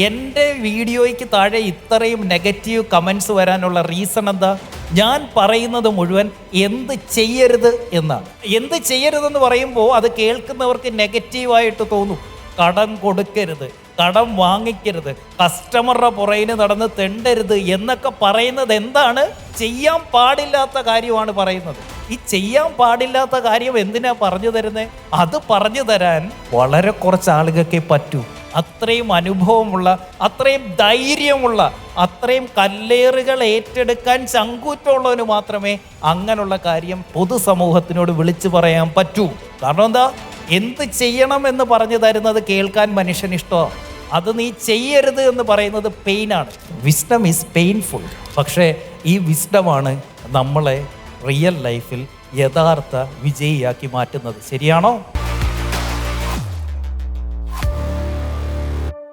എൻ്റെ വീഡിയോയ്ക്ക് താഴെ ഇത്രയും നെഗറ്റീവ് കമൻസ് വരാനുള്ള റീസൺ എന്താ? ഞാൻ പറയുന്നത് മുഴുവൻ എന്ത് ചെയ്യരുത് എന്നാണ്. എന്ത് ചെയ്യരുതെന്ന് പറയുമ്പോൾ അത് കേൾക്കുന്നവർക്ക് നെഗറ്റീവായിട്ട് തോന്നും. കടം കൊടുക്കരുത്, കടം വാങ്ങിക്കരുത്, കസ്റ്റമറുടെ പുറകിന് നടന്ന് തെണ്ടരുത് എന്നൊക്കെ പറയുന്നത് എന്താണ്? ചെയ്യാൻ പാടില്ലാത്ത കാര്യമാണ് പറയുന്നത്. ഈ ചെയ്യാൻ പാടില്ലാത്ത കാര്യം എന്തിനാ പറഞ്ഞു തരുന്നത്? അത് പറഞ്ഞു തരാൻ വളരെ കുറച്ച് ആളുകൾക്കേ പറ്റൂ. അത്രയും അനുഭവമുള്ള, അത്രയും ധൈര്യമുള്ള, അത്രയും കല്ലേറുകൾ ഏറ്റെടുക്കാൻ ചങ്കൂറ്റമുള്ളവന് മാത്രമേ അങ്ങനെയുള്ള കാര്യം പൊതുസമൂഹത്തിനോട് വിളിച്ചു പറയാൻ പറ്റൂ. കാരണം എന്താ? എന്ത് ചെയ്യണം എന്ന് പറഞ്ഞു തരുന്നത് കേൾക്കാൻ മനുഷ്യന് ഇഷ്ടമാണ്. അത് നീ ചെയ്യരുത് എന്ന് പറയുന്നത് പെയിനാണ്. Wisdom is painful. പക്ഷേ ഈ വിസ്ഡമാണ് നമ്മളെ റിയൽ ലൈഫിൽ യഥാർത്ഥ വിജയിയാക്കി മാറ്റുന്നത്. ശരിയാണോ?